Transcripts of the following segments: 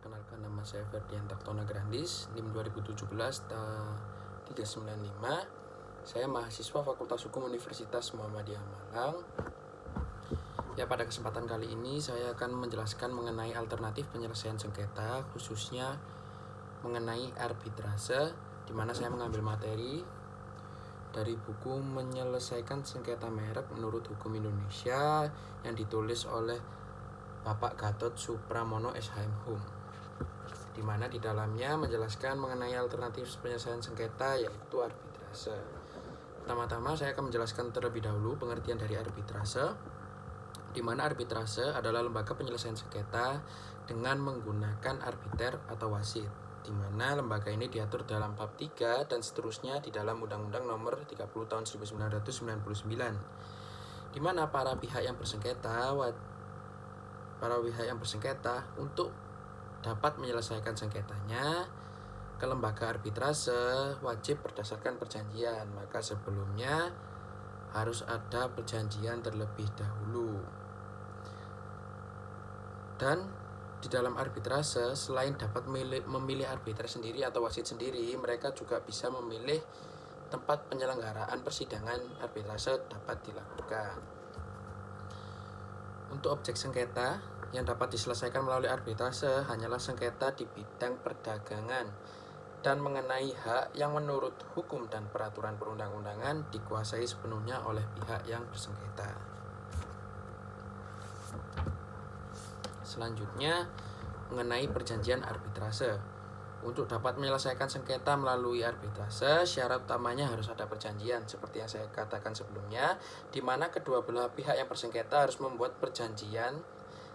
Perkenalkan, nama saya Ferdian Taktona Grandis, NIM 2017-395. Saya mahasiswa Fakultas Hukum Universitas Muhammadiyah Malang. Ya, pada kesempatan kali ini saya akan menjelaskan mengenai alternatif penyelesaian sengketa, khususnya mengenai arbitrase, di mana saya mengambil materi dari buku Menyelesaikan Sengketa Merek Menurut Hukum Indonesia yang ditulis oleh Bapak Gatot Supramono SHM di mana di dalamnya menjelaskan mengenai alternatif penyelesaian sengketa, yaitu arbitrase. Pertama-tama saya akan menjelaskan terlebih dahulu pengertian dari arbitrase, di mana arbitrase adalah lembaga penyelesaian sengketa dengan menggunakan arbiter atau wasit, di mana lembaga ini diatur dalam bab 3 dan seterusnya di dalam Undang-Undang Nomor 30 Tahun 1999, di mana para pihak yang bersengketa untuk dapat menyelesaikan sengketanya ke lembaga arbitrase wajib berdasarkan perjanjian. Maka sebelumnya harus ada perjanjian terlebih dahulu. Dan di dalam arbitrase, selain dapat memilih arbiter sendiri atau wasit sendiri, mereka juga bisa memilih tempat penyelenggaraan persidangan arbitrase dapat dilakukan. Untuk objek sengketa yang dapat diselesaikan melalui arbitrase hanyalah sengketa di bidang perdagangan dan mengenai hak yang menurut hukum dan peraturan perundang-undangan dikuasai sepenuhnya oleh pihak yang bersengketa. Selanjutnya, mengenai perjanjian arbitrase. Untuk dapat menyelesaikan sengketa melalui arbitrase, syarat utamanya harus ada perjanjian, seperti yang saya katakan sebelumnya, di mana kedua belah pihak yang bersengketa harus membuat perjanjian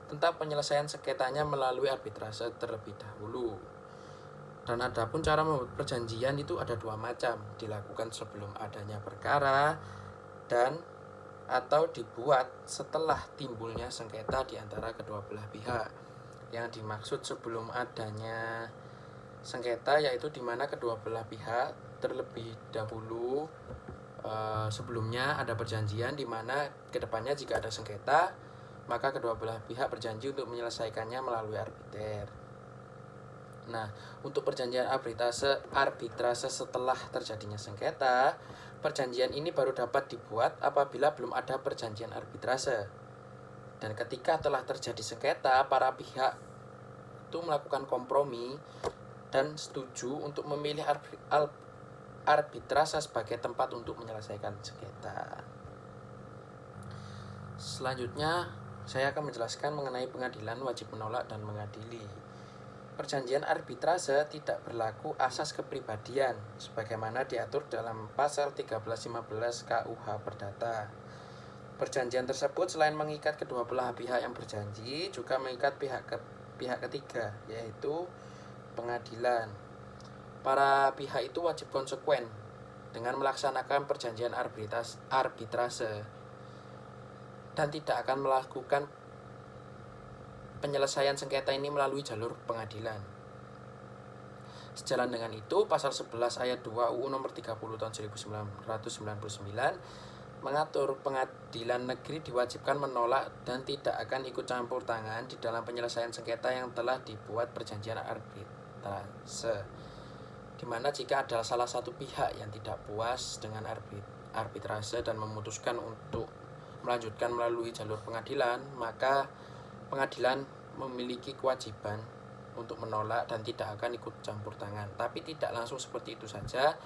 tentang penyelesaian sengketanya melalui arbitrase terlebih dahulu. Dan adapun cara membuat perjanjian itu ada dua macam, dilakukan sebelum adanya perkara dan atau dibuat setelah timbulnya sengketa di antara kedua belah pihak. Yang dimaksud sebelum adanya sengketa yaitu di mana kedua belah pihak terlebih dahulu sebelumnya ada perjanjian di mana kedepannya jika ada sengketa, maka kedua belah pihak berjanji untuk menyelesaikannya melalui arbiter. Nah, untuk perjanjian arbitrase setelah terjadinya sengketa, perjanjian ini baru dapat dibuat apabila belum ada perjanjian arbitrase. Dan ketika telah terjadi sengketa, para pihak itu melakukan kompromi dan setuju untuk memilih arbitrase sebagai tempat untuk menyelesaikan sengketa. Selanjutnya, saya akan menjelaskan mengenai pengadilan wajib menolak dan mengadili. Perjanjian arbitrase tidak berlaku asas kepribadian sebagaimana diatur dalam pasal 1315 KUH Perdata. Perjanjian tersebut selain mengikat kedua belah pihak yang berjanji, juga mengikat pihak ketiga, yaitu pengadilan. Para pihak itu wajib konsekuen dengan melaksanakan perjanjian arbitrase dan tidak akan melakukan penyelesaian sengketa ini melalui jalur pengadilan. Sejalan dengan itu, pasal 11 ayat 2 UU nomor 30 tahun 1999 mengatur pengadilan negeri diwajibkan menolak dan tidak akan ikut campur tangan di dalam penyelesaian sengketa yang telah dibuat perjanjian arbitrase, di mana jika ada salah satu pihak yang tidak puas dengan arbitrase dan memutuskan untuk melanjutkan melalui jalur pengadilan, maka pengadilan memiliki kewajiban untuk menolak dan tidak akan ikut campur tangan. Tapi tidak langsung seperti itu saja.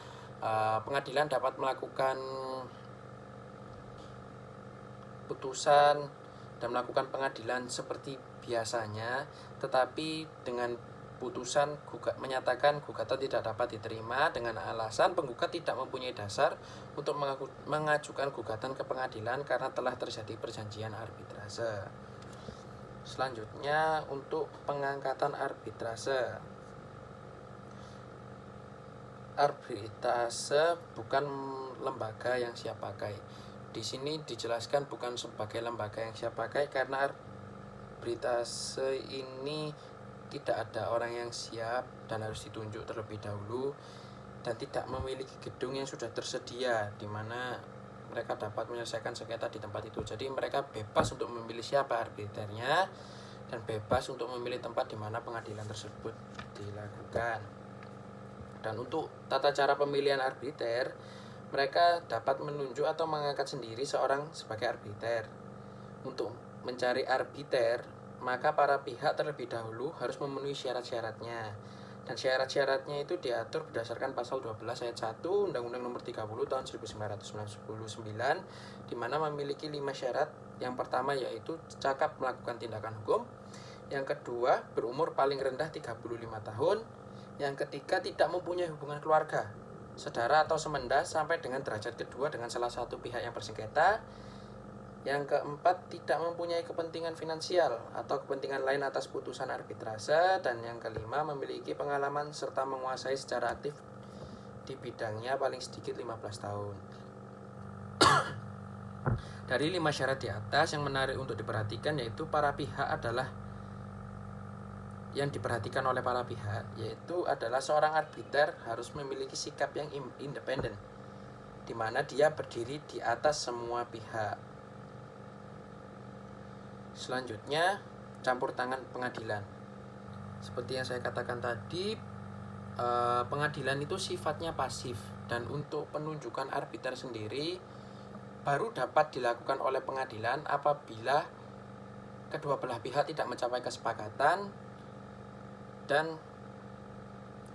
Pengadilan dapat melakukan putusan dan melakukan pengadilan seperti biasanya, tetapi dengan putusan menyatakan gugatan tidak dapat diterima dengan alasan penggugat tidak mempunyai dasar untuk mengajukan gugatan ke pengadilan karena telah terjadi perjanjian arbitrase. Selanjutnya, untuk pengangkatan arbitrase. Arbitrase bukan lembaga yang siap pakai. Di sini dijelaskan bukan sebagai lembaga yang siap pakai karena arbitrase ini tidak ada orang yang siap dan harus ditunjuk terlebih dahulu dan tidak memiliki gedung yang sudah tersedia di mana mereka dapat menyelesaikan sengketa di tempat itu. Jadi mereka bebas untuk memilih siapa arbiternya dan bebas untuk memilih tempat di mana pengadilan tersebut dilakukan. Dan untuk tata cara pemilihan arbiter, mereka dapat menunjuk atau mengangkat sendiri seorang sebagai arbiter. Untuk mencari arbiter, maka para pihak terlebih dahulu harus memenuhi syarat-syaratnya. Dan syarat-syaratnya itu diatur berdasarkan pasal 12 ayat 1 Undang-Undang Nomor 30 tahun 1999, di mana memiliki 5 syarat. Yang pertama yaitu cakap melakukan tindakan hukum. Yang kedua, berumur paling rendah 35 tahun. Yang ketiga, tidak mempunyai hubungan keluarga, saudara atau semenda sampai dengan derajat kedua dengan salah satu pihak yang bersengketa. Yang keempat, tidak mempunyai kepentingan finansial atau kepentingan lain atas putusan arbitrase. Dan yang kelima, memiliki pengalaman serta menguasai secara aktif di bidangnya paling sedikit 15 tahun. Dari 5 syarat di atas, yang menarik untuk diperhatikan yaitu para pihak adalah yang diperhatikan oleh para pihak yaitu adalah seorang arbiter harus memiliki sikap yang independen, di mana dia berdiri di atas semua pihak. Selanjutnya, campur tangan pengadilan. Seperti yang saya katakan tadi, pengadilan itu sifatnya pasif, dan untuk penunjukan arbiter sendiri baru dapat dilakukan oleh pengadilan apabila kedua belah pihak tidak mencapai kesepakatan dan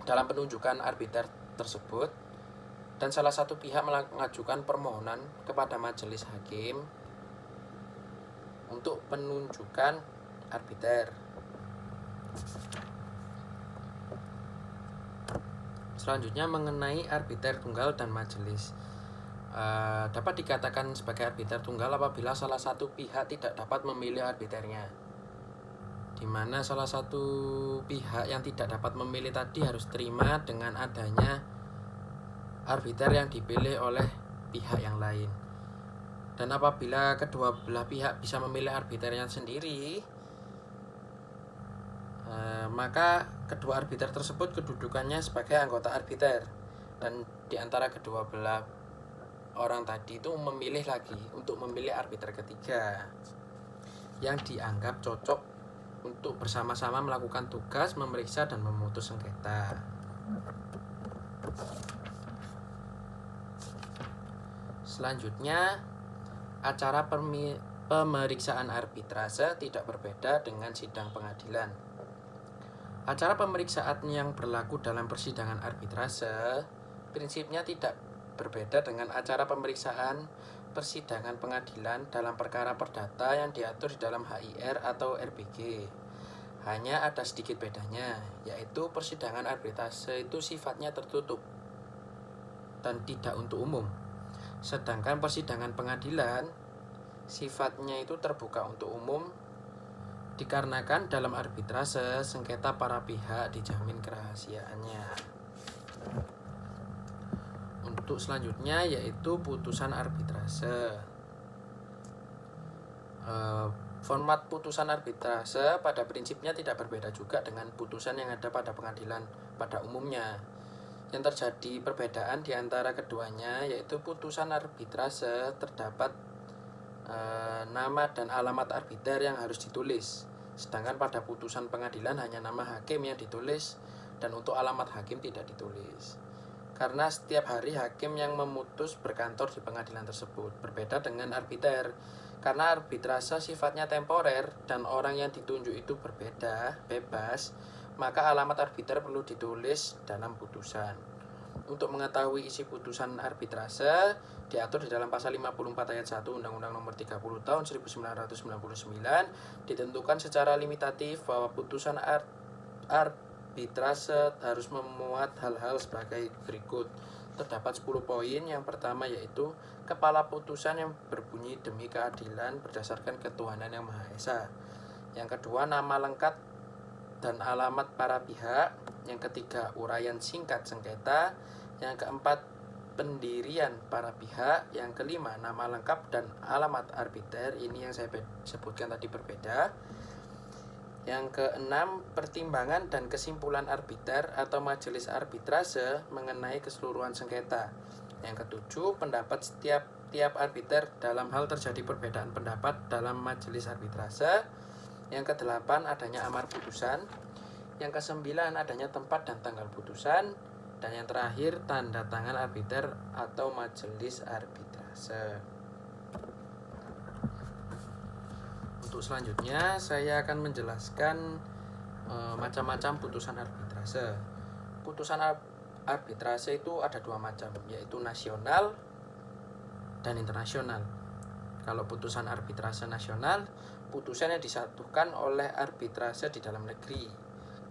dalam penunjukan arbiter tersebut, dan salah satu pihak mengajukan permohonan kepada majelis hakim untuk penunjukan arbiter. Selanjutnya, mengenai arbiter tunggal dan majelis. Dapat dikatakan sebagai arbiter tunggal apabila salah satu pihak tidak dapat memilih arbiternya, di mana salah satu pihak yang tidak dapat memilih tadi harus terima dengan adanya arbiter yang dipilih oleh pihak yang lain. Dan apabila kedua belah pihak bisa memilih arbiternya sendiri, maka kedua arbiter tersebut kedudukannya sebagai anggota arbiter, dan di antara kedua belah orang tadi itu memilih lagi untuk memilih arbiter ketiga yang dianggap cocok untuk bersama-sama melakukan tugas memeriksa dan memutus sengketa. Selanjutnya, acara pemeriksaan arbitrase tidak berbeda dengan sidang pengadilan. Acara pemeriksaan yang berlaku dalam persidangan arbitrase prinsipnya tidak berbeda dengan acara pemeriksaan persidangan pengadilan dalam perkara perdata yang diatur di dalam HIR atau RBG. Hanya ada sedikit bedanya, yaitu persidangan arbitrase itu sifatnya tertutup dan tidak untuk umum. Sedangkan persidangan pengadilan sifatnya itu terbuka untuk umum, dikarenakan dalam arbitrase sengketa para pihak dijamin kerahasiaannya. Untuk selanjutnya yaitu putusan arbitrase. Format putusan arbitrase pada prinsipnya tidak berbeda juga dengan putusan yang ada pada pengadilan pada umumnya. Yang terjadi perbedaan di antara keduanya yaitu putusan arbitrase terdapat nama dan alamat arbiter yang harus ditulis, sedangkan pada putusan pengadilan hanya nama hakim yang ditulis dan untuk alamat hakim tidak ditulis. Karena setiap hari hakim yang memutus berkantor di pengadilan tersebut. Berbeda dengan arbiter, karena arbitrase sifatnya temporer dan orang yang ditunjuk itu berbeda, bebas, maka alamat arbiter perlu ditulis dalam putusan. Untuk mengetahui isi putusan arbitrase diatur di dalam pasal 54 ayat 1 Undang-Undang Nomor 30 tahun 1999, ditentukan secara limitatif bahwa putusan arbitrase harus memuat hal-hal sebagai berikut. Terdapat 10 poin. Yang pertama yaitu kepala putusan yang berbunyi demi keadilan berdasarkan ketuhanan yang Maha Esa. Yang kedua, nama lengkap dan alamat para pihak. Yang ketiga, uraian singkat sengketa. Yang keempat, pendirian para pihak. Yang kelima, nama lengkap dan alamat arbiter. Ini yang saya sebutkan tadi berbeda. Yang keenam, pertimbangan dan kesimpulan arbiter atau majelis arbitrase mengenai keseluruhan sengketa. Yang ketujuh, pendapat tiap arbiter dalam hal terjadi perbedaan pendapat dalam majelis arbitrase. Yang kedelapan, adanya amar putusan. Yang kesembilan, adanya tempat dan tanggal putusan. Dan yang terakhir, tanda tangan arbiter atau majelis arbitrase. Untuk selanjutnya, saya akan menjelaskan macam-macam putusan arbitrase. Putusan arbitrase itu ada dua macam, yaitu nasional dan internasional. Kalau putusan arbitrase nasional, putusannya disatukan oleh arbitrase di dalam negeri.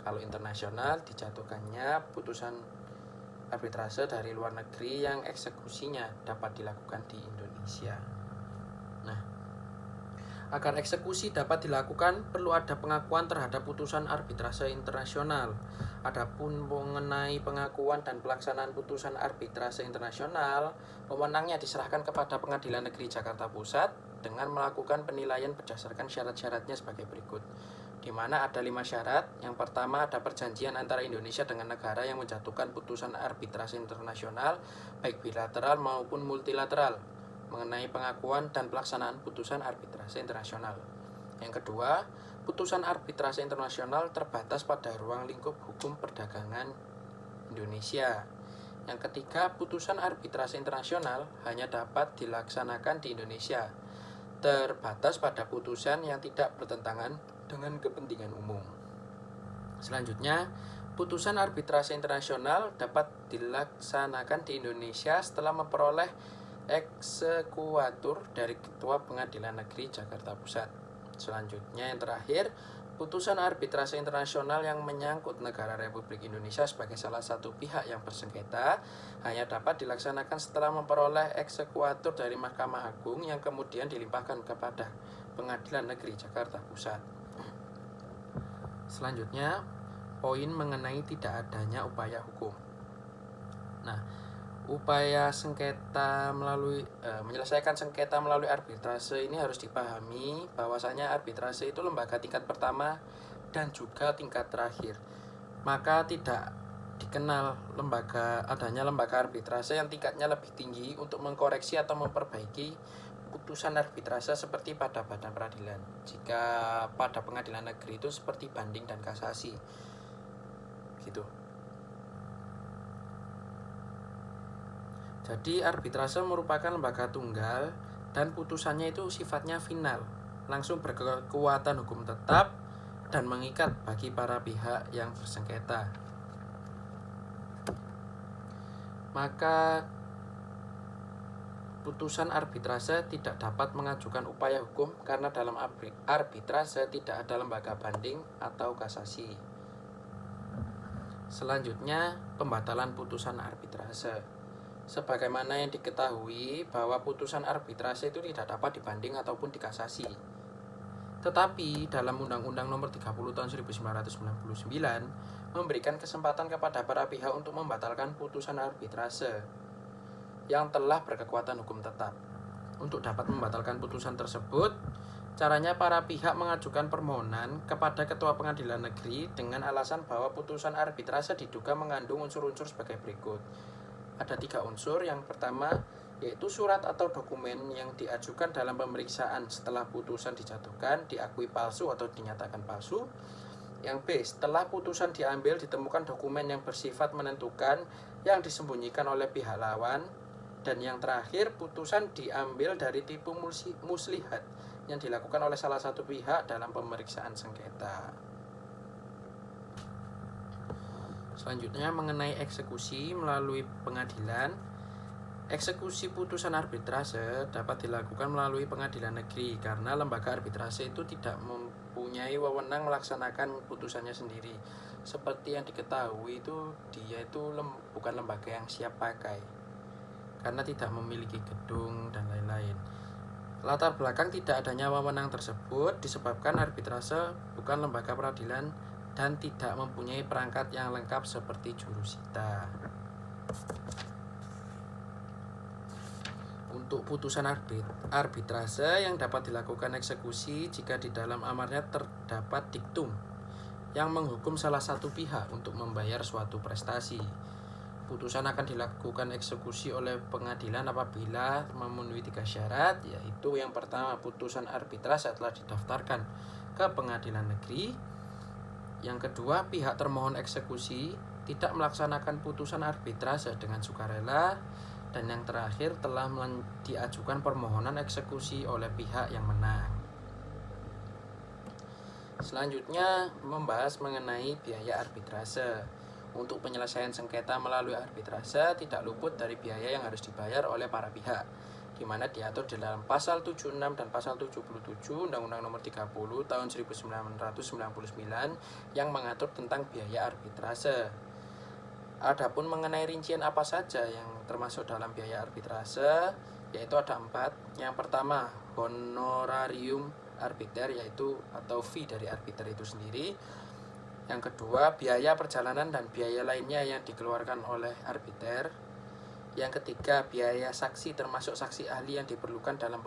Kalau internasional, dijatuhkannya putusan arbitrase dari luar negeri yang eksekusinya dapat dilakukan di Indonesia. Nah, agar eksekusi dapat dilakukan, perlu ada pengakuan terhadap putusan arbitrase internasional. Adapun mengenai pengakuan dan pelaksanaan putusan arbitrase internasional, wewenangnya diserahkan kepada Pengadilan Negeri Jakarta Pusat dengan melakukan penilaian berdasarkan syarat-syaratnya sebagai berikut, di mana ada 5 syarat. Yang pertama, ada perjanjian antara Indonesia dengan negara yang menjatuhkan putusan arbitrase internasional, baik bilateral maupun multilateral, mengenai pengakuan dan pelaksanaan putusan arbitrase internasional. Yang kedua, putusan arbitrase internasional terbatas pada ruang lingkup hukum perdagangan Indonesia. Yang ketiga, putusan arbitrase internasional hanya dapat dilaksanakan di Indonesia, terbatas pada putusan yang tidak bertentangan dengan kepentingan umum. Selanjutnya, putusan arbitrase internasional dapat dilaksanakan di Indonesia setelah memperoleh eksekuatur dari Ketua Pengadilan Negeri Jakarta Pusat. Selanjutnya, yang terakhir, putusan arbitrase internasional yang menyangkut negara Republik Indonesia sebagai salah satu pihak yang bersengketa hanya dapat dilaksanakan setelah memperoleh eksekuatur dari Mahkamah Agung yang kemudian dilimpahkan kepada Pengadilan Negeri Jakarta Pusat. Selanjutnya, poin mengenai tidak adanya upaya hukum. Nah, upaya sengketa menyelesaikan sengketa melalui arbitrase ini harus dipahami bahwasanya arbitrase itu lembaga tingkat pertama dan juga tingkat terakhir. Maka tidak dikenal adanya lembaga arbitrase yang tingkatnya lebih tinggi untuk mengkoreksi atau memperbaiki putusan arbitrase seperti pada badan peradilan. Jika pada pengadilan negeri itu seperti banding dan kasasi. Gitu. Jadi arbitrase merupakan lembaga tunggal dan putusannya itu sifatnya final, langsung berkekuatan hukum tetap dan mengikat bagi para pihak yang bersengketa. Maka putusan arbitrase tidak dapat mengajukan upaya hukum karena dalam arbitrase tidak ada lembaga banding atau kasasi. Selanjutnya, pembatalan putusan arbitrase. Sebagaimana yang diketahui bahwa putusan arbitrase itu tidak dapat dibanding ataupun dikasasi. Tetapi dalam Undang-Undang Nomor 30 Tahun 1999 memberikan kesempatan kepada para pihak untuk membatalkan putusan arbitrase yang telah berkekuatan hukum tetap. Untuk dapat membatalkan putusan tersebut, caranya para pihak mengajukan permohonan kepada Ketua Pengadilan Negeri dengan alasan bahwa putusan arbitrase diduga mengandung unsur-unsur sebagai berikut. Ada 3 unsur. Yang pertama, yaitu surat atau dokumen yang diajukan dalam pemeriksaan setelah putusan dijatuhkan diakui palsu atau dinyatakan palsu. Yang B, setelah putusan diambil ditemukan dokumen yang bersifat menentukan yang disembunyikan oleh pihak lawan. Dan yang terakhir, putusan diambil dari tipu muslihat yang dilakukan oleh salah satu pihak dalam pemeriksaan sengketa. Selanjutnya, mengenai eksekusi melalui pengadilan. Eksekusi putusan arbitrase dapat dilakukan melalui pengadilan negeri karena lembaga arbitrase itu tidak mempunyai wewenang melaksanakan putusannya sendiri. Seperti yang diketahui itu dia itu bukan lembaga yang siap pakai karena tidak memiliki gedung dan lain-lain. Latar belakang tidak adanya wewenang tersebut disebabkan arbitrase bukan lembaga peradilan dan tidak mempunyai perangkat yang lengkap seperti jurusita. Untuk putusan arbitrase yang dapat dilakukan eksekusi jika di dalam amarnya terdapat diktum yang menghukum salah satu pihak untuk membayar suatu prestasi. Putusan akan dilakukan eksekusi oleh pengadilan apabila memenuhi 3 syarat, yaitu yang pertama, putusan arbitrase telah didaftarkan ke pengadilan negeri. Yang kedua, pihak termohon eksekusi tidak melaksanakan putusan arbitrase dengan sukarela. Dan yang terakhir, telah diajukan permohonan eksekusi oleh pihak yang menang. Selanjutnya, membahas mengenai biaya arbitrase. Untuk penyelesaian sengketa melalui arbitrase tidak luput dari biaya yang harus dibayar oleh para pihak, di mana diatur di dalam pasal 76 dan pasal 77 Undang-Undang Nomor 30 Tahun 1999 yang mengatur tentang biaya arbitrase. Adapun mengenai rincian apa saja yang termasuk dalam biaya arbitrase, yaitu ada 4. Yang pertama, honorarium arbiter, yaitu atau fee dari arbiter itu sendiri. Yang kedua, biaya perjalanan dan biaya lainnya yang dikeluarkan oleh arbiter. Yang ketiga, biaya saksi termasuk saksi ahli yang diperlukan dalam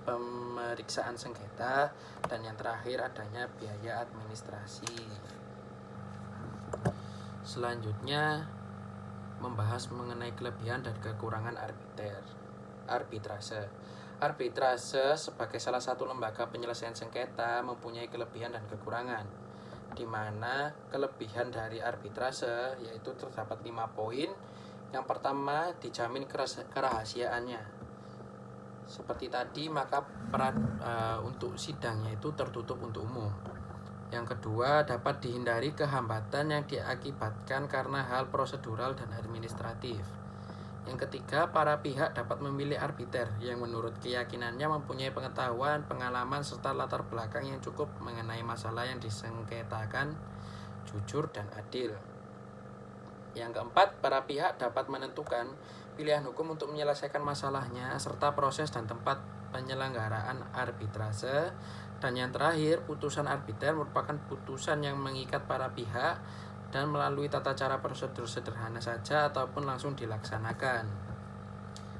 pemeriksaan sengketa. Dan yang terakhir, adanya biaya administrasi. Selanjutnya, membahas mengenai kelebihan dan kekurangan arbitrase. Arbitrase sebagai salah satu lembaga penyelesaian sengketa mempunyai kelebihan dan kekurangan, di mana kelebihan dari arbitrase yaitu terdapat 5 poin. Yang pertama, dijamin kerahasiaannya. Seperti tadi, maka untuk sidangnya itu tertutup untuk umum. Yang kedua, dapat dihindari kehambatan yang diakibatkan karena hal prosedural dan administratif. Yang ketiga, para pihak dapat memilih arbiter yang menurut keyakinannya mempunyai pengetahuan, pengalaman, serta latar belakang yang cukup mengenai masalah yang disengketakan, jujur dan adil. Yang keempat, para pihak dapat menentukan pilihan hukum untuk menyelesaikan masalahnya, serta proses dan tempat penyelenggaraan arbitrase. Dan yang terakhir, putusan arbiter merupakan putusan yang mengikat para pihak dan melalui tata cara prosedur sederhana saja ataupun langsung dilaksanakan.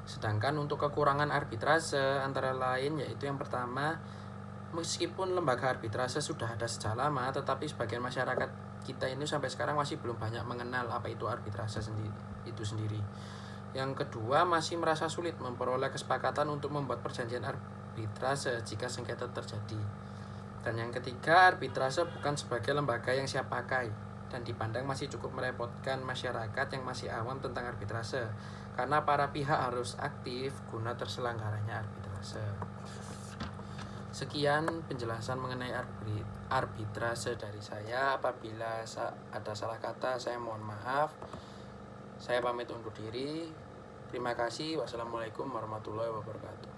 Sedangkan untuk kekurangan arbitrase antara lain yaitu yang pertama, meskipun lembaga arbitrase sudah ada sejak lama, tetapi sebagian masyarakat kita ini sampai sekarang masih belum banyak mengenal apa itu arbitrase itu sendiri. Yang kedua, masih merasa sulit memperoleh kesepakatan untuk membuat perjanjian arbitrase jika sengketa terjadi. Dan yang ketiga, arbitrase bukan sebagai lembaga yang siap pakai dan dipandang masih cukup merepotkan masyarakat yang masih awam tentang arbitrase, karena para pihak harus aktif guna terselenggaranya arbitrase. Sekian penjelasan mengenai arbitrase dari saya. Apabila ada salah kata, saya mohon maaf. Saya pamit undur diri. Terima kasih. Wassalamualaikum warahmatullahi wabarakatuh.